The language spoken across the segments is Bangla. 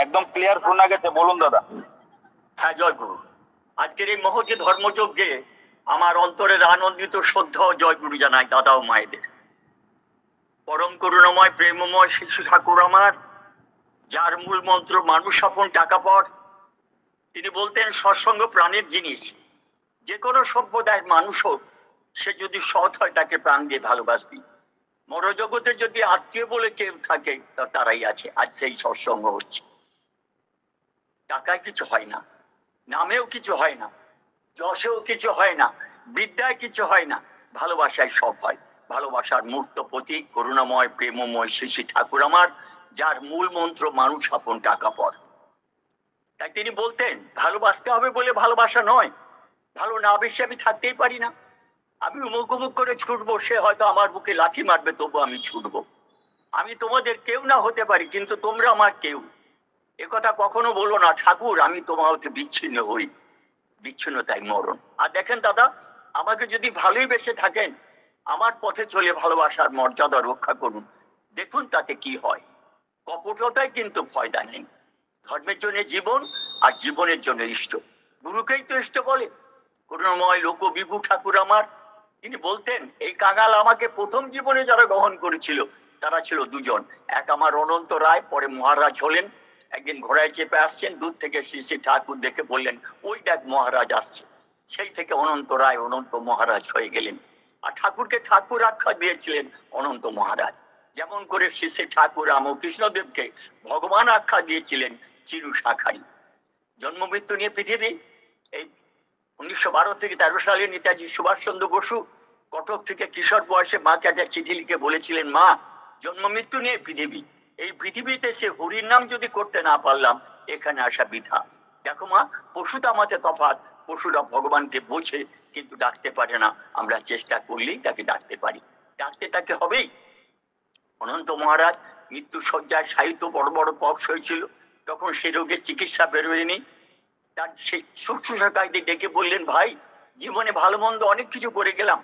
একদম ক্লিয়ার শোনা গেছে, বলুন দাদা। হ্যাঁ, জয় গুরু। আজকের এই মহতি ধর্মযজ্ঞে আমার অন্তরের আনন্দিত শ্রদ্ধা ও জয় গুরু জানাই দাদা ও মায়েদের। পরম করুণাময় প্রেমময় শিশু ঠাকুর আমার, যার মূল মন্ত্র মানুষ আপন টাকা পর, তিনি বলতেন সৎসঙ্গ প্রাণের জিনিস। যে কোনো সম্প্রদায়ের মানুষ হোক, সে যদি সৎ হয় তাকে প্রাণ দিয়ে ভালোবাসবি। মরজগতে যদি আত্মীয় বলে কেউ থাকে তারাই আছে। আজ সেই সৎসঙ্গ হচ্ছে। টাকায় কিছু হয় না, নামেও কিছু হয় না, যশেও কিছু হয় না, বিদ্যায় কিছু হয় না, ভালোবাসায় সব হয়। ভালোবাসার মূর্ত প্রতীক করুণাময় প্রেমময় শ্রী ঠাকুর আমার, যার মূল মন্ত্র মানুষ আপন টাকা পর। তাই তিনি বলতেন ভালোবাসতে হবে বলে ভালোবাসা নয়, ভালো না বেশি আমি থাকতেই পারি না। আমি উমুক উমুক করে ছুটবো, সে হয়তো আমার বুকে লাথি মারবে, তবু আমি ছুটবো। আমি তোমাদের কেউ না হতে পারি, কিন্তু তোমরা আমার কেউ। একথা কখনো বলো না ঠাকুর আমি তোমার হতে বিচ্ছিন্ন হই, বিচ্ছিন্নতাই মরণ। আর দেখেন দাদা, আমাকে যদি ভালোই বেসে থাকেন, আমার পথে চলে ভালোবাসার মর্যাদা রক্ষা করুন, দেখুন তাতে কি হয়। কপটতায় কিন্তু ফয়দা নেই। ধর্মের জন্য জীবন, আর জীবনের জন্য ইষ্ট। গুরুকেই তো ইষ্ট বলে। করুণাময় লোক বিভু ঠাকুর আমার, তিনি বলতেন এই কাঙাল আমাকে প্রথম জীবনে যারা গ্রহণ করেছিল তারা ছিল দুজন। এক আমার অনন্ত রায়, পরে মহারাজ হলেন। একদিন ঘোড়ায় চেপে আসছেন, দূর থেকে শ্রী শ্রী ঠাকুর দেখে বললেন ওই দেখ মহারাজ আসছে। সেই থেকে অনন্ত রায় অনন্ত মহারাজ হয়ে গেলেন। আর ঠাকুরকে ঠাকুর আখ্যা দিয়েছিলেন অনন্ত মহারাজ। যেমন করে শ্রী শ্রী ঠাকুর রামকৃষ্ণদেবকে ভগবান আখ্যা দিয়েছিলেন চিরু শাখারি। জন্ম মৃত্যু নিয়ে পৃথিবী, এই 1912 থেকে 13 সালে নেতাজি সুভাষচন্দ্র বসু কটক থেকে কিশোর বয়সে মাকে একটা চিঠি লিখে বলেছিলেন, মা জন্ম মৃত্যু নিয়ে পৃথিবী, এই পৃথিবীতে সে হরির নাম যদি করতে না পারলাম এখানে আসা বৃথা। দেখো মা, পশুটা আমাদের তফাৎ, পশুরা ভগবানকে বোঝে কিন্তু ডাকতে পারে না, আমরা চেষ্টা করলেই তাকে ডাকতে পারি, ডাকতে তাকে হবেই। অনন্ত মহারাজ মৃত্যু শয্যায় সাহিত্য বড় বড় পক্স হয়েছিল, তখন সে রোগের চিকিৎসা বেরোয়নি। তার সেই শুশ্রূষাকারীদের ডেকে বললেন, ভাই জীবনে ভালো মন্দ অনেক কিছু করে গেলাম,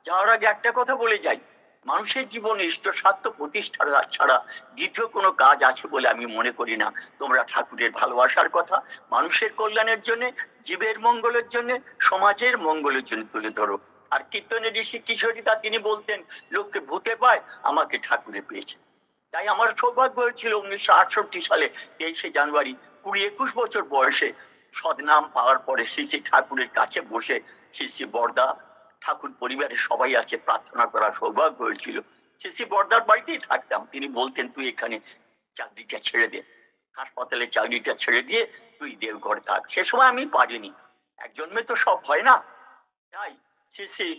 যাওয়ার আগে একটা কথা বলে যাই, মানুষের জীবনে ইষ্ট স্বার্থ প্রতিষ্ঠা ছাড়া দ্বিতীয় কোনো কাজ আছে বলে আমি মনে করি না। তোমরা ঠাকুরের ভালোবাসার কথা মানুষের কল্যাণের জন্য, জীবের মঙ্গলের জন্য, সমাজের মঙ্গলের জন্য তুলে ধরো। আর কীর্তনের ঋষি কিশোরীতা তিনি বলতেন, লোককে ভূতে পায়, আমাকে ঠাকুরে পেয়েছে। তাই আমার সৌভাগ্য হয়েছিল 1968 সালে 23শে জানুয়ারি 20-21 বছর বয়সে সদনাম পাওয়ার পরে শ্রী শ্রী ঠাকুরের কাছে বসে শ্রী শ্রী বরদা ঠাকুর পরিবারের সবাই আছে প্রার্থনা করার সৌভাগ্য হয়েছিল। শ্রী শ্রী বরদার বাড়িতেই থাকতাম। তিনি বলতেন তুই এখানে চাকরিটা ছেড়ে দে, হাসপাতালে চাকরিটা ছেড়ে দিয়ে তুই দেওঘরে থাক। সে সময় আমি পারিনি, এক জন্মে তো সব হয় না। তাই শ্রী শ্রী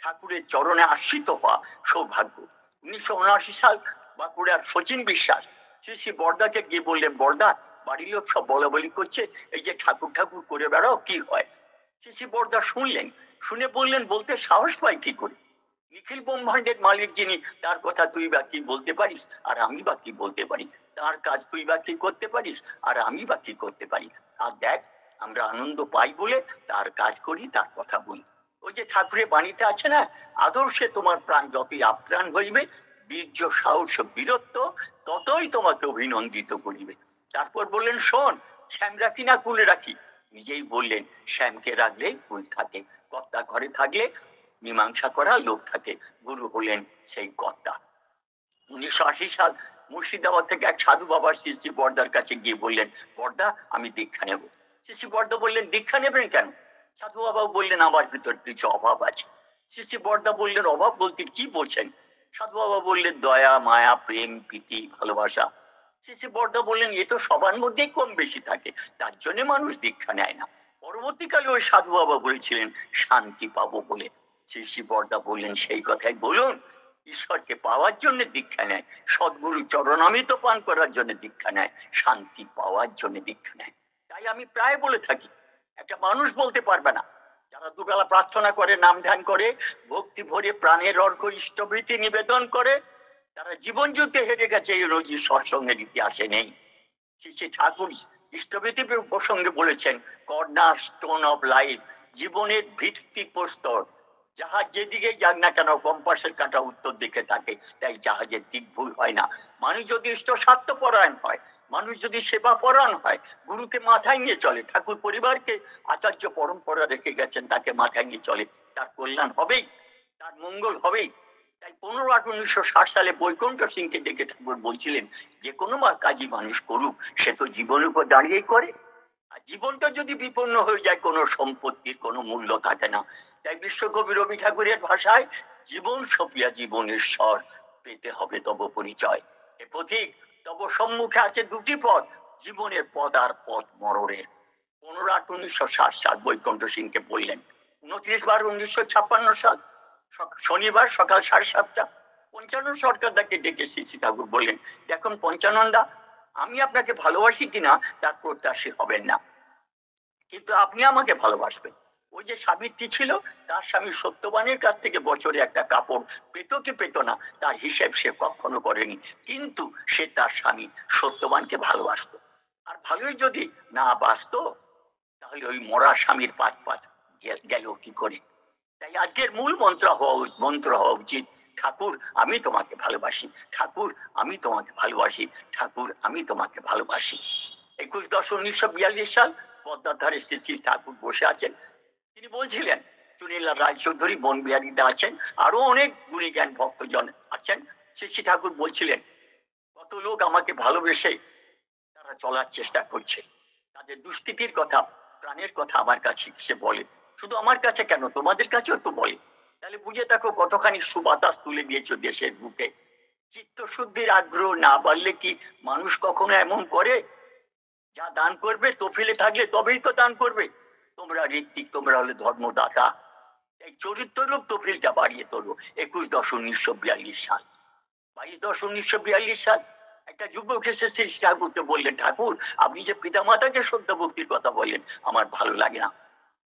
ঠাকুরের চরণে আশ্রিত হওয়া সৌভাগ্য। 1979 সাল বাঁকুড়ার শচীন বিশ্বাস শ্রী শ্রী বরদাকে গিয়ে বললেন, বরদা বাড়ির লোক সব বলা বলি করছে, এই যে ঠাকুর ঠাকুর করে বেড়াও কি হয়? শ্রী শ্রী বরদা শুনলেন, শুনে বললেন, বলতে সাহস পাই কি করে? নিখিল ব্রহ্মাণ্ডের মালিক যিনি, তার কথা তুই বা কি বলতে পারিস, আর আমি বা কি বলতে পারি? তার কাজ তুই বা কি করতে পারিস, আর আমি বা কি করতে পারি? আর দেখ আমরা আনন্দ পাই বলে তার কাজ করি, তার কথা বলি। ওই যে ঠাকুরের বাণীতে আছে না, আদর্শে তোমার প্রাণ যতই আপ্রাণ হইবে, বীর্য সাহস বীরত্ব ততই তোমাকে অভিনন্দিত করিবে। তারপর বললেন, শোন শ্যাম রাখি না কুলে রাখি? নিজেই বললেন, শ্যামকে রাখলে কুল থাকে, কর্তা ঘরে থাকলে মীমাংসা করা লোক থাকে, গুরু হলেন সেই কর্তা। 1980 সাল মুর্শিদাবাদ থেকে এক সাধু বাবা শ্রী শ্রী বরদার কাছে গিয়ে বললেন, বরদা আমি দীক্ষা নেব। শ্রী শ্রী বরদা বললেন, দীক্ষা নেবেন কেন? সাধু বাবা বললেন, আমার ভিতর কিছু অভাব আছে। শ্রী শ্রী বরদা বললেন, অভাব বলতে কি বলছেন? সাধু বাবা বললেন, দয়া মায়া প্রেম প্রীতি ভালোবাসা। শ্রী শ্রী বরদা বললেন, এ তো সবার মধ্যেই কম বেশি থাকে, তার জন্য মানুষ দীক্ষা নেয় না। পরবর্তীকালে ওই সাধু বাবা বলেছিলেন শান্তি পাবো বলে। শ্রী শ্রী বরদা বললেন, সেই কথাই বলুন, ঈশ্বরকে পাওয়ার জন্য দীক্ষা নেয়, সদ্গুরু চরণামৃত পান করার জন্য দীক্ষা নেয়, শান্তি পাওয়ার জন্য দীক্ষা নেয়। তাই আমি প্রায় বলে থাকি, একটা মানুষ বলতে পারবে না যারা দুবেলা প্রার্থনা করে, নাম ধ্যান করে, ভক্তি ভরে প্রাণের অর্ঘ ইষ্টভৃতি নিবেদন করে, তারা জীবন যুদ্ধে হেরে গেছে এই রোজি সৎসঙ্গের ইতিহাসে নেই। শ্রী ঠাকুর ইষ্টভৃতি প্রসঙ্গে বলেছেন, কর্নার স্টোন অফ লাইফ, জীবনের ভিত্তি প্রস্তর। জাহাজ যেদিকে যাক না কেন কম্পাসের কাঁটা উত্তর দিকে থাকে, তাই জাহাজের দিক ভুল হয় না। মানুষ যদি ইষ্ট স্বার্থপরায়ণ হয়, মানুষ যদি সেবা পরায়ণ হয়, গুরুকে মাথায় নিয়ে চলে, ঠাকুর পরিবারকে আচার্য পরম্পরা রেখে গেছেন, তাকে মাথায় নিয়ে চলে, তার কল্যাণ হবেই, তার মঙ্গল হবেই। তাই 15/8/1960 সালে বৈকুণ্ঠ সিংকে ডেকে ঠাকুর বলছিলেন, যে কোনো কাজই মানুষ করুক, সে তো জীবনের উপর দাঁড়িয়েই করে। আর জীবনটা যদি বিপন্ন হয়ে যায়, কোনো সম্পত্তির কোনো মূল্য থাকে না। তাই বিশ্বকবি রবি ঠাকুরের ভাষায়, জীবন সপিয়া জীবনেশ্বর, পেতে হবে তব পরিচয়। এ পথিক, তব সম্মুখে আছে দুটি পথ, জীবনের পথ আর পথ মরণের। 15/8/1960 সাল বৈকুণ্ঠ সিংকে বললেন। 29/12/1956 সাল শনিবার সকাল 7:30। পঞ্চানন সরকার তাকে ডেকে শ্রী ঠাকুর বললেন, দেখুন পঞ্চানন্দা, আমি আপনাকে ভালোবাসি কিনা তার প্রত্যাশী হবেন না, কিন্তু আপনি আমাকে ভালোবাসবেন। ওই যে সাবিত্রী ছিল, তার স্বামী সত্যবানের কাছ থেকে বছরে একটা কাপড় পেত কি পেত না, তার হিসেব সে কখনো করেনি, কিন্তু সে তার স্বামী সত্যবানকে ভালোবাসত। আর ভালোই যদি না বাসতো, তাহলে ওই মরা স্বামীর পাঁচ পাঁচ গেল কি করে। তাই আজকের মূল মন্ত্র হওয়া উচিত, ঠাকুর আমি তোমাকে ভালোবাসি, ঠাকুর আমি তোমাকে ভালোবাসি, ঠাকুর আমি তোমাকে ভালোবাসি। 21/10/1942 সাল পদ্মার ধারে শ্রী শ্রী ঠাকুর বসে আছেন। তিনি বলছিলেন, চুনিলাল রায়চৌধুরী, বনবিহারীদা আছেন, আরো অনেক গুণী জ্ঞান ভক্তজন আছেন। শ্রী শ্রী ঠাকুর বলছিলেন, কত লোক আমাকে ভালোবেসে তারা চলার চেষ্টা করছে, তাদের দুষ্কৃতির কথা, প্রাণের কথা আমার কাছে সে বলে। শুধু আমার কাছে কেন, তোমাদের কাছেও তো বলে। তাহলে বুঝে দেখো কতখানি সুবাতাস তুলে দিয়েছ দেশের বুকে। চিত্তশুদ্ধির আগ্রহ না বাড়লে কি মানুষ কখনো এমন করে? যা দান করবে তফিলে থাকলে তবেই তো দান করবে। তোমরা ঋত্বিক, তোমরা হলে ধর্মদাতা, এই চরিত্ররূপ তফিলটা বাড়িয়ে তোলো। 21/10/1942 সাল 22/10/1942 সাল একটা যুবক এসে শ্রী ঠাকুরকে বললেন, ঠাকুর আপনি যে পিতা মাতাকে শ্রদ্ধা ভক্তির কথা বললেন, আমার ভালো লাগে না।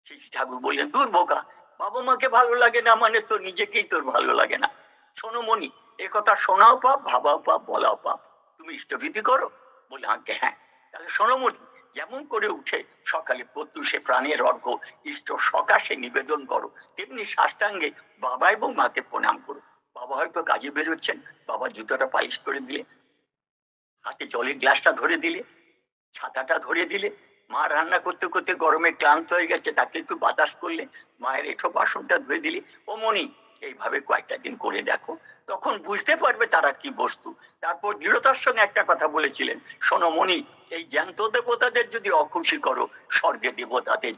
শ্রী ঠাকুর বললেন, দূর বোকা, বাবা মাকে ভালো লাগে না মানে তো নিজেকেই তোর ভালো লাগে না। শোনো মনি, এ কথা শোনাও পাপ, ভাবাও পাপ, বলাও পাপ। তুমি ইষ্টভীতি করো? বলে আজ্ঞে হ্যাঁ। তাহলে শোনো মনি, যেমন করে উঠে সকালে প্রত্যুষে প্রাণের অর্ঘ ইষ্ট সকাশে নিবেদন করো, তেমনি সাষ্টাঙ্গে বাবা এবং মাকে প্রণাম করো। বাবা হয়তো কাজে বেরোচ্ছেন, বাবা জুতোটা পালিশ করে দিলে, হাতে জলের গ্লাসটা ধরে দিলে, ছাতাটা ধরে দিলে। মা রান্না করতে করতে গরমে ক্লান্ত হয়ে গেছে, তাকে একটু বাতাস করলে, মায়ের এঁঠো বাসনটা ধুয়ে দিলে। ও মনি, এইভাবে কয়েকটা দিন করে দেখো, তখন বুঝতে পারবে তারা কি বস্তু। তারপর দৃঢ়তার সঙ্গে একটা কথা বলেছিলেন, শোনো মনি, এই জ্যান্ত দেবতাদের যদি অখুশি করো, স্বর্গে দেবতাদের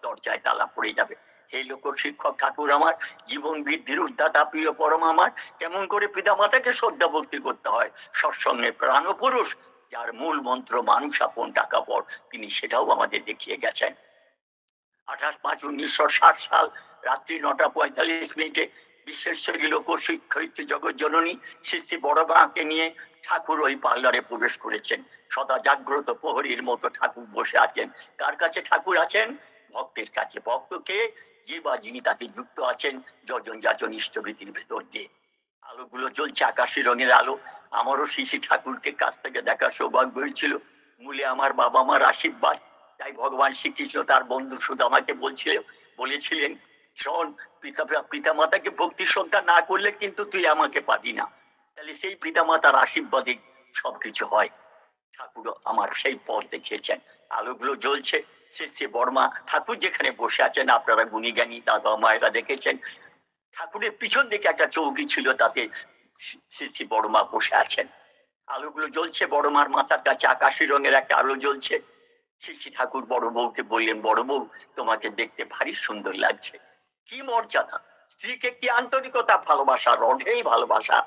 দরজায় তালা পড়ে যাবে। এই লোক শিক্ষক ঠাকুর আমার, জীবন বৃদ্ধির উদ্ধাতা প্রিয় পরম আমার, কেমন করে পিতা মাতাকে শ্রদ্ধা ভক্তি করতে হয়, সৎসঙ্গে প্রাণ পুরুষ, যার মূল মন্ত্র মানুষ আপন টাকা পর, তিনি সেটাও আমাদের দেখিয়ে গেছেন। 28/5/1960 সাল রাত্রি 9:45 বিশ্বেশ্বরী লোক শিক্ষয়িত্রী জগৎ জননী শ্রী শ্রী বড়মাকে নিয়ে ঠাকুর ওই পার্লারে প্রবেশ করেছেন। সদা জাগ্রত প্রহরীর মতো ঠাকুর বসে আছেন। কার কাছে ঠাকুর আছেন? ভক্তের কাছে। ভক্তকে যে বা যিনি তাকে যুক্ত আছেন যজন যাচন ইষ্টভীতির ভেতর দিয়ে। আলোগুলো জ্বলছে আকাশি রঙের আলো। আমারও শ্রী ঠাকুরকে কাছ থেকে দেখার সৌভাগ্য হয়েছিল। মূলে আমার বাবা মার আশীর্বাদ। তাই ভগবান শ্রীকৃষ্ণ তার বন্ধু সুদামাকে বলেছিলেন, শোন, পিতা মাতাকে ভক্তি শ্রদ্ধা না করলে কিন্তু তুই আমাকে পাবি না। তাহলে সেই পিতা মাতার আশীর্বাদে সবকিছু হয়। ঠাকুর আমার সেই পথ দেখিয়েছেন। আলোগুলো জ্বলছে। শ্রী বর্মা ঠাকুর যেখানে বসে আছেন, আপনারা গুণী জ্ঞানী দাদা মায়েরা দেখেছেন, ঠাকুরের পিছন দিকে একটা চৌকি ছিল, তাতে শ্রী শ্রী বড়মা বসে আছেন। আলোগুলো জ্বলছে, বড়মার মাথার কাছে আকাশি রঙের একটা আলো জ্বলছে। শ্রী শ্রী ঠাকুর বড় বউকে বললেন, বড় বউ, তোমাকে দেখতে ভারী সুন্দর লাগছে। কি মর্যাদা! স্ত্রীকে কি আন্তরিকতা, ভালোবাসা, অঢেল ভালোবাসা।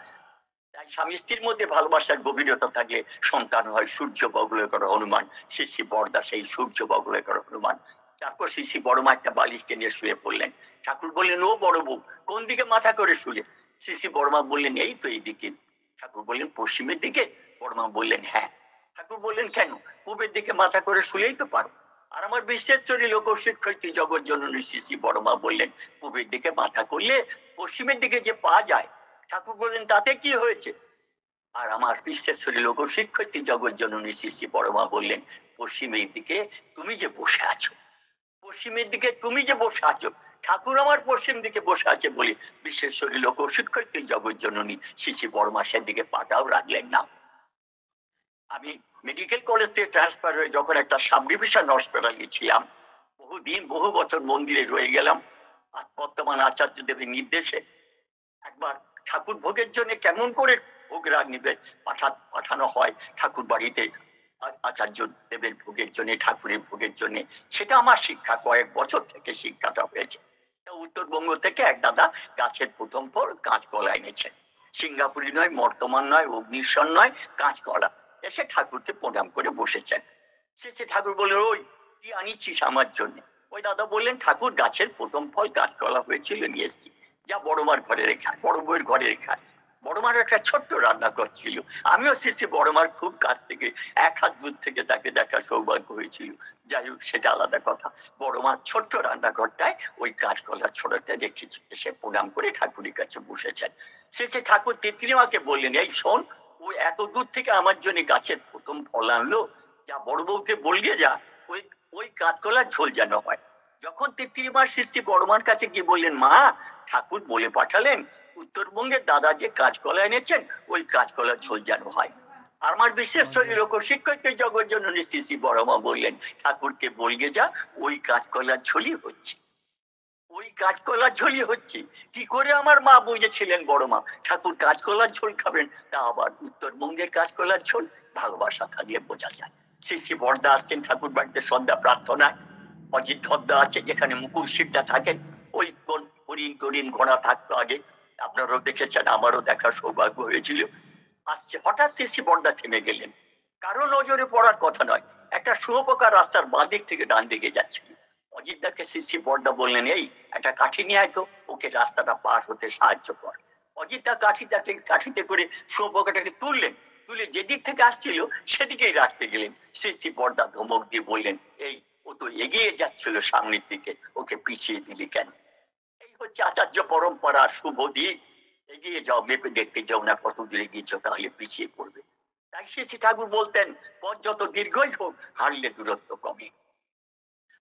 তাই স্বামী স্ত্রীর মধ্যে ভালোবাসার গভীরতা থাকলে সন্তান হয় সূর্য বগলেকর হনুমান। শ্রী শ্রী বড়দা সেই সূর্য বগলেকর হনুমান। তারপর শ্রী শ্রী বড়মা একটা বালিশকে নিয়ে শুয়ে পড়লেন। ঠাকুর বললেন, ও বড় বউ, কোন দিকে মাথা করে শুলে? শ্রী শ্রী বড়মা বললেন, এই তো এই দিকে। ঠাকুর বললেন, পশ্চিমের দিকে? বড়মা বললেন, হ্যাঁ। ঠাকুর বললেন, কেন? পূবের দিকে মাথা করে শুলেই তো পারো। আর আমার বিশ্বেশ্বরী লোক শিক্ষয়িত্রী জগৎ জননী শ্রী শ্রী বড়মা বললেন, পূবের দিকে মাথা করলে পশ্চিমের দিকে যে পা যায়। ঠাকুর বললেন, তাতে কি হয়েছে? আর আমার বিশ্বেশ্বরী লোক শিক্ষয়িত্রী জগৎ জননী শ্রী শ্রী বড়মা বললেন, পশ্চিমের দিকে তুমি যে বসে আছো, পশ্চিমের দিকে তুমি যে বসে আছো। ঠাকুর আমার পশ্চিম দিকে বসে আছে বলে বিশ্বেশ্বরী লোক শিক্ষয়িত্রী জগৎ জননী শ্রী শ্রী বড়মা সেদিকে পাটাও রাখলেন না। আমি মেডিকেল কলেজ থেকে ট্রান্সফার হয়ে যখন একটা সাব ডিভিশন হসপিটালে ছিলাম, বহুদিন বহু বছর মন্দিরে রয়ে গেলাম। আর বর্তমান আচার্য দেবের নির্দেশে একবার ঠাকুর ভোগের জন্য কেমন করে ভোগ রাগ নিবে পাঠানো হয় ঠাকুর বাড়িতে আচার্য দেবের ভোগের জন্য, ঠাকুরের ভোগের জন্য, সেটা আমার শিক্ষা। কয়েক বছর থেকে শিক্ষাটা হয়েছে। উত্তরবঙ্গ থেকে এক দাদা গাছের প্রথম ফল কাঁচকলা এনেছেন। সিঙ্গাপুরি নয়, বর্তমান নয়, অগ্নিশ্বর নয়, কাঁচকলা। এসে ঠাকুরকে প্রণাম করে বসেছেন। শেষে ঠাকুর বললেন, ওই কি আনিছিস আমার জন্য? ওই দাদা বললেন, ঠাকুর গাছের প্রথম ফল কাঁচকলা হয়েছিল, নিয়ে এসেছি। যা বড়মার ঘরে রেখা, বড় বউয়ের ঘরে রেখা। বড়মার একটা ছোট্ট রান্নাঘর ছিল। আমিও শেষে বড়মার খুব কাছ থেকে এক হাত দূর থেকে তাকে দেখার সৌভাগ্য হয়েছিল। যাই হোক, সেটা আলাদা কথা। বড়মার ছোট্ট রান্নাঘরটায় ওই কাঁচকলার ছোড়াটা রেখেছি। এসে প্রণাম করে ঠাকুরের কাছে বসেছেন। শেষে ঠাকুর তেত্রিমাকে বললেন, এই শোন, ও এত দূর থেকে আমার জন্য গাছের প্রথম ফল আনলো, যা বড় বউকে বললে যা ওই ওই কাঁচকলার ঝোল যেন হয়। যখন তেত্রিমার শিষ্যি বড়মার কাছে গিয়ে বললেন, মা, ঠাকুর বলে পাঠালেন উত্তরবঙ্গের দাদা যে কাঁচকলা এনেছেন ওই কাঁচকলার ঝোল যেন হয়। আমার বিশেষ লোক শিক্ষকের জগৎ জন্য শিষ্যি বড়মা বললেন, ঠাকুরকে বলগে যা ওই কাঁচকলার ঝোলই হচ্ছে, ওই কাঁচকলার ঝোলই হচ্ছে। কি করে আমার মা বুঝেছিলেন বড় মা ঠাকুর কাঁচকলার ঝোল খাবেন, তা আবার উত্তরবঙ্গের কাঁচকলার ঝোল? ভালোবাসা খালিয়ে বোঝা যায়। শ্রী বর্দা আসছেন ঠাকুর বাড়িতে সন্ধ্যা প্রার্থনায়। অজিত ধর্দা আছে যেখানে মুকুল সিদ্ধা থাকেন, ওই হরিণ টরিণ ঘোড়া থাকতো আগে, আপনারাও দেখেছেন, আমারও দেখার সৌভাগ্য হয়েছিল। আসছে হঠাৎ শ্রী বর্দা থেমে গেলেন। কারো নজরে পড়ার কথা নয়, একটা শুভপ্রকার রাস্তার বাঁ দিক থেকে ডান দিকে যাচ্ছিল। অজিতদাকে শিশি বর্দা বললেন, এই একটা কাঠি নিয়ে আয় তো, ওকে রাস্তাটা পার হতে সাহায্য কর। অজিতদা কাঠিতে করে শুভপ্রকারটাকে তুললেন, তুলে যেদিক থেকে আসছিল সেদিকেই রাখতে গেলেন। শিশি বর্দা ধমক দিয়ে বললেন, এই ও তো এগিয়ে যাচ্ছিল সামনের দিকে, ওকে পিছিয়ে দিলি কেন? এই হচ্ছে আচার্য পরম্পরার শুভ দিক। এগিয়ে যাও, মেপে দেখতে যাও না কত দূরে গিয়েছো, তাহলে পিছিয়ে পড়বে। তাই শ্রী ঠাকুর বলতেন, পথ যত দীর্ঘই হোক হাঁটলে দূরত্ব কমে।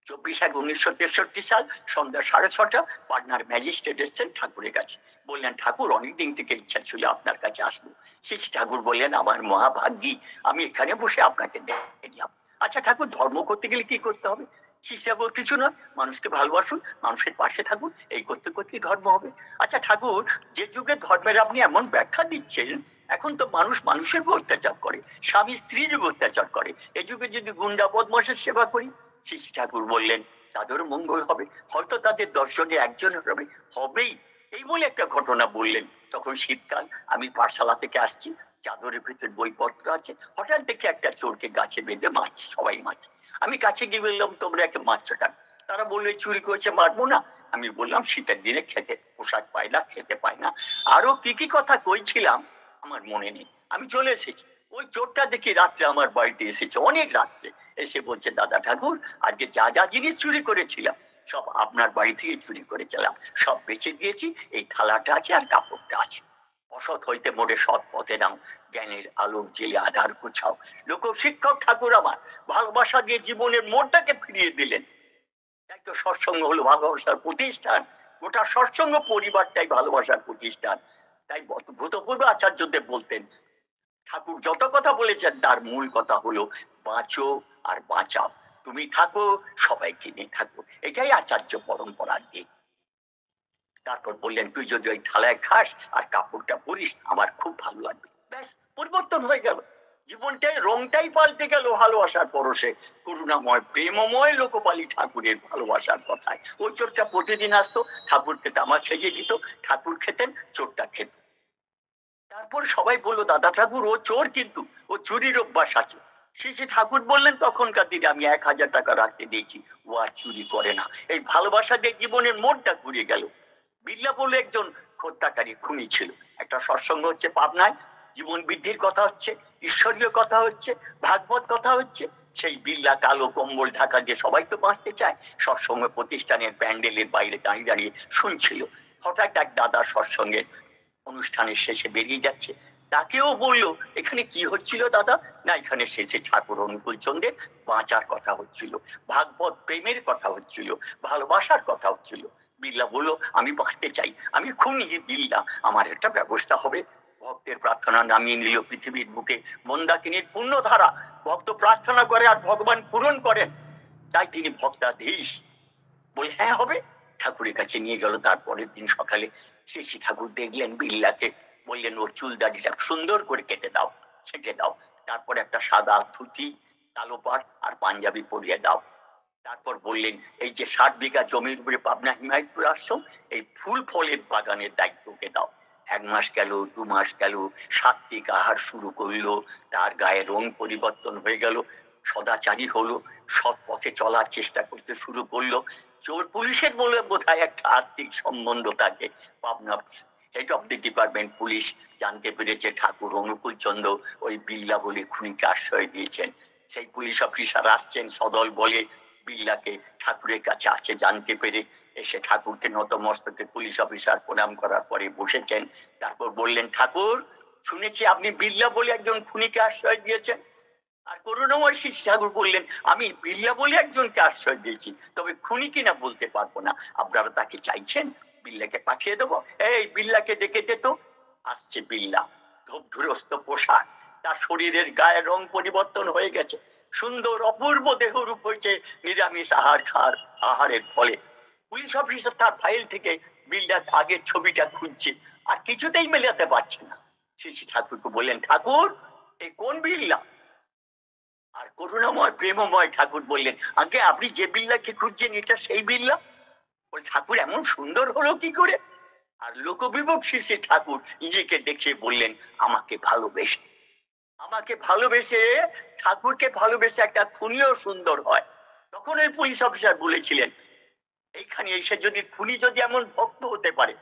24/1/1963 সাল সন্ধ্যা 6:30 পাটনার ম্যাজিস্ট্রেট এসেছেন ঠাকুরের কাছে। বললেন, ঠাকুর, অনেকদিন থেকে ইচ্ছা ছিল আপনার কাছে আসবো। শ্রী ঠাকুর বললেন, আমার মহাভাগ্যী, আমি এখানে বসে আপনাকে দেখলাম। আচ্ছা ঠাকুর, ধর্ম করতে গেলে কি করতে হবে? শিক্ষা কিছু নয়, মানুষকে ভালোবাসুন, মানুষের পাশে থাকুন, এই করতে করতে ধর্ম হবে। আচ্ছা ঠাকুর, যে যুগে ধর্মের আপনি এমন ব্যাখ্যা দিচ্ছেন, এখন তো মানুষ মানুষের অত্যাচার করে, স্বামী স্ত্রীর অত্যাচার করে, এই যুগে যদি গুন্ডা বদমাশের সেবা করি? শ্রী ঠাকুর বললেন, তাদের মঙ্গল হবে, হয়তো তাদের দর্শনে একজন হবে, হবেই। এই বলে একটা ঘটনা বললেন। তখন শীতকাল, আমি পাঠশালা থেকে আসছি, চাদরের ভিতর বইপত্র আছে, হঠাৎ দেখে একটা চোরকে গাছে বেঁধে মারছে, সবাই মারছে। আমি কাছে গিয়ে বললাম, তোমরা একে মারছো কেন? তারা বললে, চুরি করেছে, মারবো না। আমি বললাম, শীতের দিনে খেতে পোশাক পায় না, খেতে পায় না, আরো কি কি কথা কইছিলাম আমার মনে নেই। আমি চলে এসেছি। ওই চোরটা দেখি রাত্রে আমার বাড়িতে এসেছে, অনেক রাত্রে এসে বলছে, দাদা ঠাকুর, আজকে যা যা জিনিস চুরি করেছিলাম সব আপনার বাড়ি থেকে চুরি করেছিলাম, সব বেঁচে দিয়েছি, এই থালাটা আছে আর কাপড়টা আছে। অসৎ হইতে মোড়ে সৎ পথে নাও, জ্ঞানের আলোক জেলে আধার গুছাও। লোক শিক্ষক ঠাকুর আমার ভালোবাসা দিয়ে জীবনের মোড়টাকে ফিরিয়ে দিলেন। তাই তো সৎসঙ্গ হলো ভালোবাসার প্রতিষ্ঠান। গোটা সৎসঙ্গ পরিবারটাই ভালোবাসার প্রতিষ্ঠান। তাই ভূতপূর্ব আচার্যদেব বলতেন, ঠাকুর যত কথা বলেছেন তার মূল কথা হলো, বাঁচো আর বাঁচাও, তুমি থাকো, সবাইকে নিয়ে থাকো, এটাই আচার্য পরম্পরার দিক। তারপর বললেন, তুই যদি ওই থালায় খাস আর কাপড়টা পরিস, আমার খুব ভালো লাগবে। ব্যাস, পরিবর্তন হয়ে গেল, জীবনটাই রংটাই পাল্টে গেল ভালোবাসার পরশে। করুণাময় প্রেমময় লোকপালী ঠাকুরের ভালোবাসার কথায়। ওই চোরটা প্রতিদিন আসতো, ঠাকুরকে তামাক সেজে দিত, ঠাকুর খেতেন, চোরটা খেত। তারপর সবাই বললো, দাদা ঠাকুর ও চোর, কিন্তু ও চুরির অভ্যাস আছে। শেষে ঠাকুর বললেন, তখনকার দিনে আমি 1000 টাকা রাখতে দিয়েছি, ও আর চুরি করে না। এই ভালোবাসা দিয়ে জীবনের মোড়টা ঘুরে গেল। বিল্লা বলে একজন হত্যাকারী খুনি ছিল। একটা সৎসঙ্গ হচ্ছে পাবনায়, জীবন বৃদ্ধির কথা হচ্ছে, ঈশ্বরীয় কথা হচ্ছে, ভাগবত কথা হচ্ছে। সেই বিল্লা কালো কম্বল ঢাকা দিয়ে, সবাই তো বাঁচতে চায়, সৎসঙ্গ প্রতিষ্ঠানের প্যান্ডেলের বাইরে দাঁড়িয়ে দাঁড়িয়ে শুনছিল। হঠাৎ এক দাদা সৎসঙ্গের অনুষ্ঠানের শেষে বেরিয়ে যাচ্ছে, তাকেও বললো, এখানে কি হচ্ছিল দাদা? না, এখানে শেষে ঠাকুর অনুকূল চন্দ্রের বাঁচার কথা হচ্ছিল, ভাগবত প্রেমের কথা হচ্ছিল, ভালোবাসার কথা হচ্ছিল। বিল্লা বললো, আমি বাঁচতে চাই, আমি খুনি বিল্লা, আমার একটা ব্যবস্থা হবে। ভক্তের প্রার্থনা নামিয়ে নিল পৃথিবীর বুকে। মন্দাকিনীর পুণ্যধারা ভক্ত প্রার্থনা করে আর ভগবান পূরণ করেন, তাই তিনি ভক্তাধীশ। বলে হ্যাঁ হবে। ঠাকুরের কাছে নিয়ে গেল। তারপরের দিন সকালে শ্রী ঠাকুর দেখলেন বিল্লাকে, বললেন ওর চুল দাড়িটা সুন্দর করে কেটে দাও, ছেঁটে দাও, তারপর একটা সাদা ধুতি, কালো পাড় আর পাঞ্জাবি পরিয়ে দাও। তারপর বললেন এই যে 60 বিঘা জমির উপরে পাবনা হিমায়তপুর আশ্রম, এই ফুল ফলের বাগানের দায়িত্বকে দাও। 1 মাস গেল, 2 মাস গেল, সাত্বিক আহার শুরু করলো, তার গায়ে রং পরিবর্তন হয়ে গেল, সদাচারী হলো, সৎ পথে চলার চেষ্টা করতে শুরু করলো। চোর পুলিশের বলে বোধহয় একটা আর্থিক সম্বন্ধ থাকে। Pabna head of the department police জানতে পেরেছে ঠাকুর অনুকূল চন্দ্র ওই বিল্লা বলে খুনিকে আশ্রয় দিয়েছেন। সেই পুলিশ অফিসার আসছেন সদল বলে বিল্লাকে ঠাকুরের কাছে আছে জানতে পেরে, এসে ঠাকুরকে নতমস্তকে পুলিশ অফিসার প্রণাম করার পরে বসেছেন। তারপর বললেন ঠাকুর, শুনেছি আপনি বিল্লা বলে একজন খুনিকে আশ্রয় দিয়েছেন। আর করুণাময় শ্রী ঠাকুর বললেন আমি বিল্লা বলে একজনকে আশ্রয় দিয়েছি, তবে খুনি কিনা বলতে পারবো না। আপনারা তাকে চাইছেন, বিল্লাকে পাঠিয়ে দেবো। এই বিল্লাকে ডেকে দে তো। আসছে বিল্লা, ধূপধুরস্ত পোশাক, তার শরীরের গায়ের রং পরিবর্তন হয়ে গেছে, সুন্দর অপূর্ব দেহরূপ হয়েছে নিরামিষ আহারের ফলে। পুলিশ অফিসার তার ফাইল থেকে বিল্লার আগের ছবিটা খুঁজছে, আর কিছুতেই মেলাতে পারছে না। শ্রী ঠাকুরকে বললেন ঠাকুর এই কোন বিল্লা? আর করুণাময় প্রেমময় ঠাকুর বললেন আগে আপনি যে বিল্লাকে খুঁজছেন এটা সেই বিল্লা। বলে ঠাকুর এমন সুন্দর হলো কি করে? আর লোকবিভব শ্রী ঠাকুর নিজেকে দেখে বললেন আমাকে ভালোবেসে ঠাকুরকে ভালোবেসে একটা খুনিও সুন্দর হয়। তখন ওই পুলিশ অফিসার বলেছিলেন এইখানে এসে যদি খুনি যদি এমন ভক্ত হতে পারে,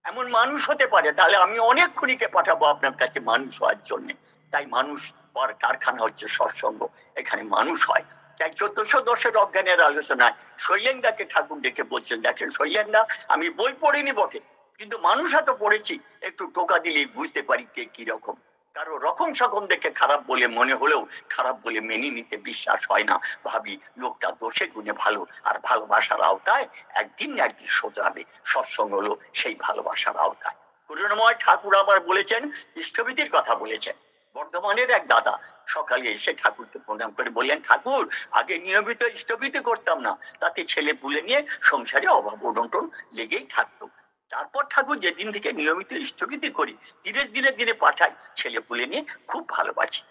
এমন মানুষ হতে পারে, তাহলে আমি অনেক খুনিকে পাঠাবো আপনার কাছে মানুষ হওয়ার জন্য। তাই মানুষ হওয়ার কারখানা হচ্ছে সৎসঙ্গ, এখানে মানুষ হয়। তাই 1410 অজ্ঞানের আলোচনায় শৈলেন্দাকে ঠাকুর ডেকে বলছেন দেখেন শৈলেন্দা, আমি বই পড়িনি বটে, কিন্তু মানুষ এত পড়েছি, একটু টোকা দিলেই বুঝতে পারি কে কি রকম। কারো রকম সকম দেখে খারাপ বলে মনে হলেও খারাপ বলে মেনে নিতে বিশ্বাস হয় না। ভাবি লোকটা দোষে গুণে ভালো, আর ভালোবাসার আওতায় একদিন না একদিন শোধরাবে। সৎসঙ্গ হলো সেই ভালোবাসার আওতায়। করুণাময় ঠাকুর আবার বলেছেন ইষ্টবিধির কথা বলেছেন। বর্ধমানের এক দাদা সকালে এসে ঠাকুরকে প্রণাম করে বললেন ঠাকুর আগে নিয়মিত ইষ্টবিধি করতাম না, তাতে ছেলে পুলে নিয়ে সংসারে অভাব অনটন লেগেই থাকতো। তারপর ঠাকুর যেদিন থেকে নিয়মিত ইষ্টবিধি করি, ধীরে ধীরে পাঠাই, ছেলে পুলে নিয়ে খুব ভালোবাসি।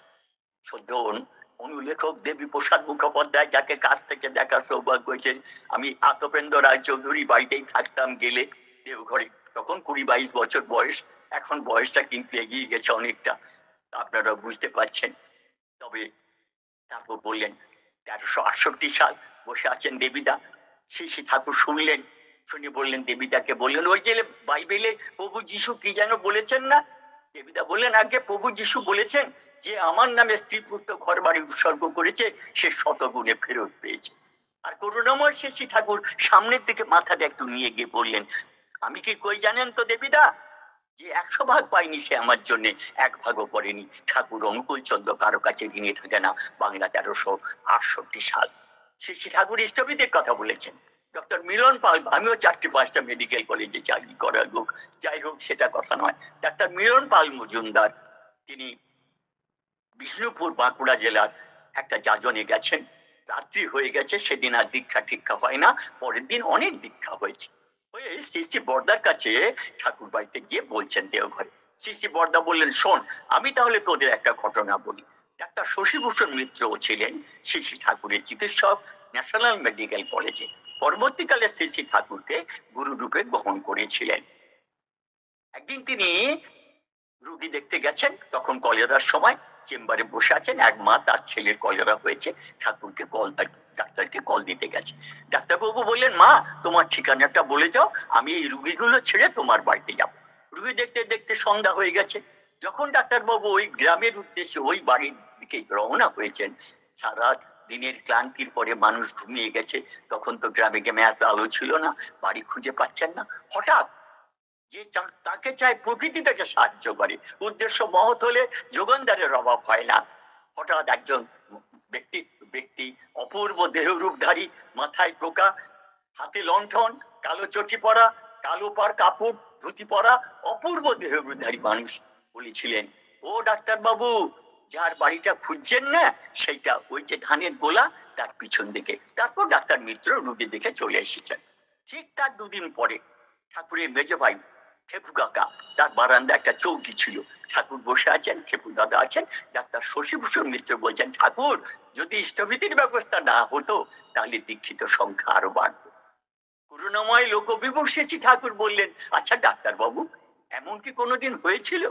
সদ্য অনুলেখক দেবী প্রসাদ মুখোপাধ্যায়, যাকে কাছ থেকে দেখার সৌভাগ্য হয়েছে, আমি আতপেন্দ্র রায় চৌধুরী বাড়িতেই থাকতাম গেলে দেওঘরে, তখন 20-22 বছর বয়স। এখন বয়সটা কিন্তু এগিয়ে গেছে অনেকটা, আপনারা বুঝতে পারছেন। তবে তারপর বললেন 1368 সাল, বসে আছেন দেবীদা। শ্রী ঠাকুর শুনলেন, শুনে বললেন দেবীদাকে, বললেন ওই যে বাইবেলে প্রভু যিশু কি যেন বলেছেন না? দেবীদা বললেন আগে প্রভু যিশু বলেছেন যে আমার নামে স্ত্রী পুত্র ঘর বাড়ি উৎসর্গ করেছে সে শতগুণে ফেরত পেয়েছে। আর করুণাময় শ্রী ঠাকুর সামনের দিকে মাথাটা একটু নিয়ে গিয়ে বললেন আমি কি কই জানেন তো দেবীদা, যে 100 ভাগ পাইনি সে আমার জন্য 1 ভাগও করেনি। ঠাকুর অনুকূল চন্দ্র কারো কাছে ঋণী থাকে না। বাংলা 1368 সাল। শ্রী ঠাকুর ইষ্টবিদের কথা বলেছেন। ডক্টর মিলন পাল, আমিও 4-5টা মেডিকেল কলেজে চাকরি করার লোক, যাই হোক সেটা কথা নয়। ডাক্তার মিলন পাল মজুমদার তিনি বিষ্ণুপুর বাঁকুড়া জেলার একটা যাজনে গেছেন, রাত্রি হয়ে গেছে, সেদিন আর দীক্ষা টিক্ষা হয় না, পরের দিন অনেক দীক্ষা হয়েছে। হয়ে শ্রী বর্দার কাছে ঠাকুর বাড়িতে গিয়ে বলছেন দেওঘরে। শ্রী বর্দা বললেন শোন আমি তাহলে তোদের একটা ঘটনা বলি। ডাক্তার শশীভূষণ মিত্র ছিলেন শ্রী ঠাকুরের চিকিৎসক ন্যাশনাল মেডিকেল কলেজে। পরবর্তীকালে শ্রী ঠাকুরকে গুরু রূপে গ্রহণ করেছিলেন। একদিন তিনি রুগী দেখতে গেছেন, তখন কলেরার সময়, চেম্বারে বসে আছেন। এক মা তার ছেলের কলেরা হয়েছে, ঠাকুরকে ডাক্তারকে কল দিতে গেছে। ডাক্তারবাবু বললেন মা তোমার ঠিকানাটা বলে যাও, আমি এই রুগীগুলো ছেড়ে তোমার বাড়িতে যাব। রুগী দেখতে দেখতে সন্ধ্যা হয়ে গেছে। যখন ডাক্তারবাবু ওই গ্রামের উদ্দেশ্যে ওই বাড়ির দিকে রওনা হয়েছেন, সারা দিনের ক্লান্তির পরে মানুষ ঘুমিয়ে গেছে, তখন তো গ্রামে এত আলো ছিল না, বাড়ি খুঁজে পাচ্ছেন না। হঠাৎ যে তাকে চায় প্রকৃতি তাকে সাহায্য করে, উদ্দেশ্য মহৎ হলে যোগানদারের অভাব হয় না। হঠাৎ একজন ব্যক্তি অপূর্ব দেহরূপধারী, মাথায় টোকা, হাতে লণ্ঠন, কালো চটি পরা, কালো পাড় কাপড় ধুতি পরা, অপূর্ব দেহরূপধারী মানুষ বলেছিলেন, ও ডাক্তার বাবু, যার বাড়িটা খুঁজছেন না সেইটা ওই যে ধানের গোলা, তার পিছন দিকে। তারপর ডাক্তার মিত্র রুগী দেখে চলে এসেছেন। ঠিক তার দুদিন পরে ঠাকুরের মেজ ভাই খেপু কাকা, তার বারান্দা একটা চৌকি ছিল, ঠাকুর বসে আছেন, খেপু দাদা আছেন। ডাক্তার শশীভূষণ মিত্র বলছেন, ঠাকুর, যদি ইষ্টভীতির ব্যবস্থা না হতো তাহলে দীক্ষিত সংখ্যা আরো বাড়ত। করুণাময় লোকবিভূষিত ঠাকুর বললেন, আচ্ছা ডাক্তার বাবু, এমন কি কোনোদিন হয়েছিল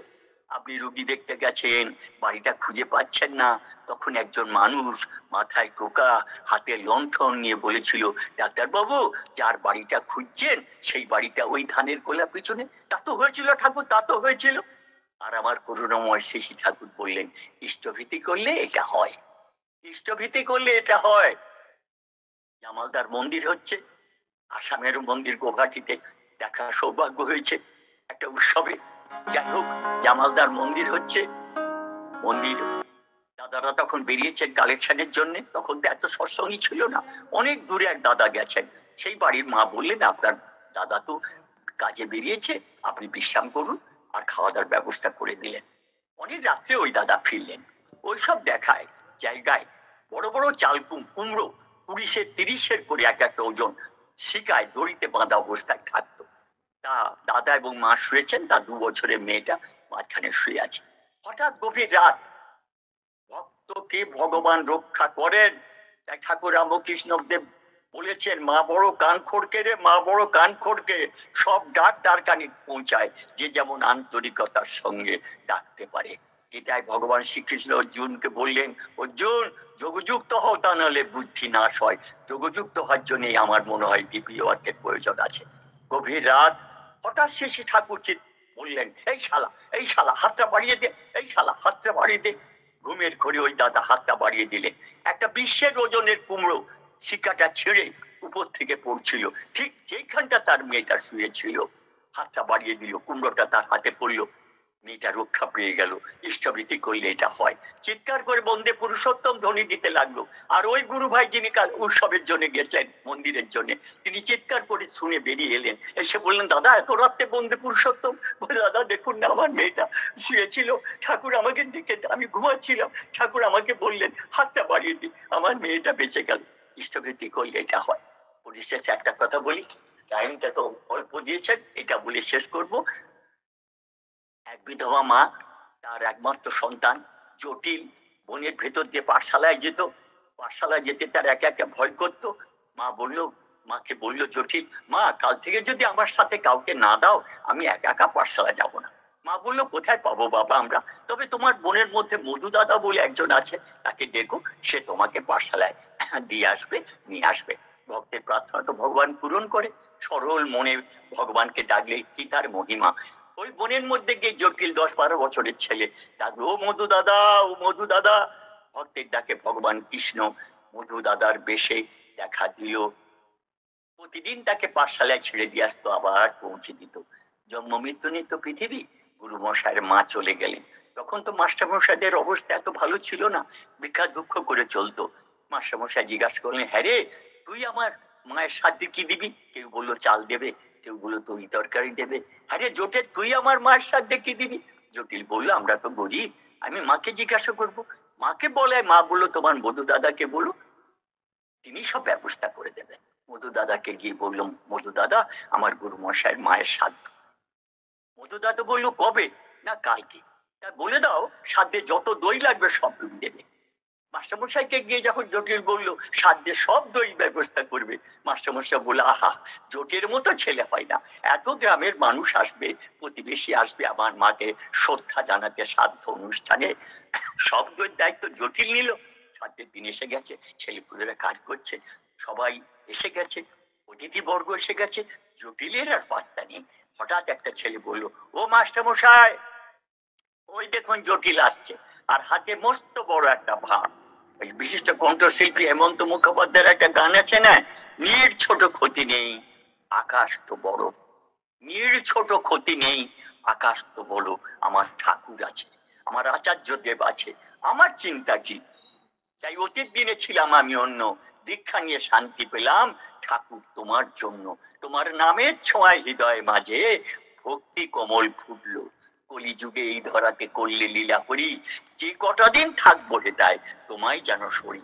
আপনি রুগী দেখতে গেছেন, বাড়িটা খুঁজে পাচ্ছেন না, তখন একজন মানুষ মাথায় টোকা, হাতে লণ্ঠন নিয়ে বলেছিল, ডাক্তার বাবু, যার বাড়িটা খুঁজছেন সেই বাড়িটা ওই ধানের গোলা পিছনে? তা তো হয়েছিল ঠাকুর, তা তো হয়েছিল। আর আমার করুণাময় শেষী ঠাকুর বললেন, ইষ্টভীতি করলে এটা হয়, ইষ্টভীতি করলে এটা হয়। জামালদার মন্দির হচ্ছে, আসামের মন্দির গৌহাটিতে দেখার সৌভাগ্য হয়েছে একটা উৎসবে। যাই হোক, জামালদার মন্দির হচ্ছে, মন্দির দাদারা তখন বেরিয়েছেন কালেকশনের জন্য। তখন তো এত সৎসঙ্গী ছিল না, অনেক দূরে এক দাদা গেছেন। সেই বাড়ির মা বললেন, আপনার দাদা তো কাজে বেরিয়েছে, আপনি বিশ্রাম করুন, আর খাওয়া দাওয়ার ব্যবস্থা করে দিলেন। অনেক রাত্রে ওই দাদা ফিরলেন। ওইসব দেখায় জায়গায় বড় বড় চাল কুমড়ো 20-30 করে এক একটা ওজন শিকায় দড়িতে বাঁধা অবস্থায় থাকতো। তা দাদা এবং মা শুয়েছেন, তার 2 বছরের মেয়েটা মাঝখানে শুয়ে আছে। হঠাৎ গভীর রাত, ভক্তকে ভগবান রক্ষা করেন, তাই ঠাকুর রামকৃষ্ণদেব বলেছেন, মা বড় কান খড়কে রে, মা বড় কান খড়কে, সব ডাক তার কানে পৌঁছায়, যে যেমন আন্তরিকতার সঙ্গে ডাকতে পারে। এটাই ভগবান শ্রীকৃষ্ণ অর্জুনকে বললেন, অর্জুন, যোগযুক্ত হও, তা নাহলে বুদ্ধি নাশ হয়। যোগযুক্ত হওয়ার জন্যই আমার মনে হয় দ্বিতীয় অর্থের প্রয়োজন আছে। গভীর রাত, হঠাৎ শেষে ঠাকুর বললেন, এই শালা, এই শালা, হাতটা বাড়িয়ে দে, এই শালা, হাতটা বাড়িয়ে দে। ঘুমের ঘরে ওই দাদা হাতটা বাড়িয়ে দিলেন। একটা 20 ওজনের কুমড়ো শিকাটা ছেড়ে উপর থেকে পড়ছিল, ঠিক যেখানটা তার মেয়েটা শুয়েছিল। হাতটা বাড়িয়ে দিল, কুমড়োটা তার হাতে পড়লো, মেয়েটা রক্ষা পেয়ে গেল। ইষ্টভীতি করলে এটা হয়। চিৎকার করে বন্দে পুরুষোত্তম ধ্বনি দিতে লাগলো। আর ওই গুরু ভাই যিনি কাল উৎসবের জন্য গেছেন মন্দিরের জন্য, তিনি চিৎকার করে শুনে বেরিয়ে এলেন, এসে বললেন, দাদা এত রাত্রে বন্দে পুরুষোত্তম? বলে, দাদা দেখুন না, আমার মেয়েটা শুয়েছিল, ঠাকুর আমাকে ডেকে, আমি ঘুমাচ্ছিলাম, ঠাকুর আমাকে বললেন হাতটা বাড়িয়ে দি, আমার মেয়েটা বেঁচে গেল। ইষ্টভীতি করলে এটা হয়। পরিশেষে একটা কথা বলি, টাইমটা তো অল্প দিয়েছেন, এটা বলে শেষ করব। এক বিধবা মা, তার একমাত্র সন্তান জটিল বনের ভেতর দিয়ে পাঠশালায় যেত। পাঠশালায় যেতে তার একা একা ভয় করত। মাকে বলল জটিল, মা, কাল থেকে যদি আমার সাথে কাউকে না দাও, আমি একা একা পাঠশালায় যাব না। মা বলল, কোথায় পাবো বাবা আমরা? তবে তোমার বোনের মধ্যে মধু দাদা বলে একজন আছে, তাকে দেখো, সে তোমাকে পাঠশালায় দিয়ে আসবে, নিয়ে আসবে। ভক্তের প্রার্থনা তো ভগবান পূরণ করে। সরল মনে ভগবানকে ডাকলে কি তার মহিমা। ওই বনের মধ্যে গিয়ে জটিল 10-12 বছরের ছেলে ডাকলো, ও মধু দাদা, ও মধু দাদা। ভক্তের ডাকে ভগবান কৃষ্ণ মধু দাদার বেশে দেখা দিল। প্রতিদিন তাকে পাঠশালায় ছেড়ে দিয়ে আসতো, আবার পৌঁছে দিত। জন্ম মৃত্যু নিত্য পৃথিবী। গুরু মশাইয়ের মা চলে গেলেন। তখন তো মাস্টার মশাইদের অবস্থা এত ভালো ছিল না, ভিক্ষা দুঃখ করে চলতো। মাস্টার মশাই জিজ্ঞাসা করলেন, হ্যাঁ রে, তুই আমার মায়ের সাথে কি দিবি? কেউ বললো চাল দেবে, কেউ বললো তরি তরকারি দেবে। হ্যাঁ রে জটিল, তুই আমার মায়ের সাথে কি দিবি? জটিল বললো, আমরা তো গরিব, আমি মাকে জিজ্ঞাসা করব। মাকে বলে, মা বললো, তোমার মধু দাদাকে বলো, তিনি সব ব্যবস্থা করে দেবেন। মধু দাদাকে গিয়ে বললাম, মধু দাদা, আমার গুরু মশাইয়ের মায়ের শ্রাদ্ধ। মধু দাদা বললো, কবে? না কালকে। তা বলে দাও, সাধ্যে যত দই লাগবে সব তুমি দেবে। মাস্টারমশাইকে গিয়ে যখন জটিল বললো সাধ্যে সব দই ব্যবস্থা করবে, মাস্টারমশাই বলে, আহা, জটির মতো ছেলে হয় না, এত গ্রামের মানুষ আসবে, প্রতিবেশী আসবে আমার মাকে শ্রদ্ধা জানাতে শ্রাদ্ধ অনুষ্ঠানে, সব দইয়ের দায়িত্ব জটিল নিল। সাধ্যের দিন এসে গেছে, ছেলেপুলেরা কাজ করছে, সবাই এসে গেছে, অতিথিবর্গ এসে গেছে, জটিলের আর পাত্তা নেই। হঠাৎ একটা ছেলে বললো, ও মাস্টারমশাই, ওই দেখুন জটিল আসছে, আর হাতে মস্ত বড় একটা ভাঁড়। বিশিষ্ট কণ্ঠশিল্পী হেমন্ত মুখোপাধ্যায়ের একটা গান আছে না, নীড় ছোট ক্ষতি নেই, আকাশ তো বড়। নীড় ছোট ক্ষতি নেই, আকাশ তো বড়। আমার ঠাকুর আছে, আমার আচার্য দেব আছে, আমার চিন্তা কি? তাই অতীত দিনে ছিলাম আমি অন্য, দীক্ষা নিয়ে শান্তি পেলাম, ঠাকুর তোমার জন্য। তোমার নামের ছোঁয়ায় হৃদয় মাঝে ভক্তি কমল ফুটলো। কলিযুগে এই ধরাতে করলে লীলা করি, যে কটা দিন থাকবো হেতায় তোমায় যেন সরি।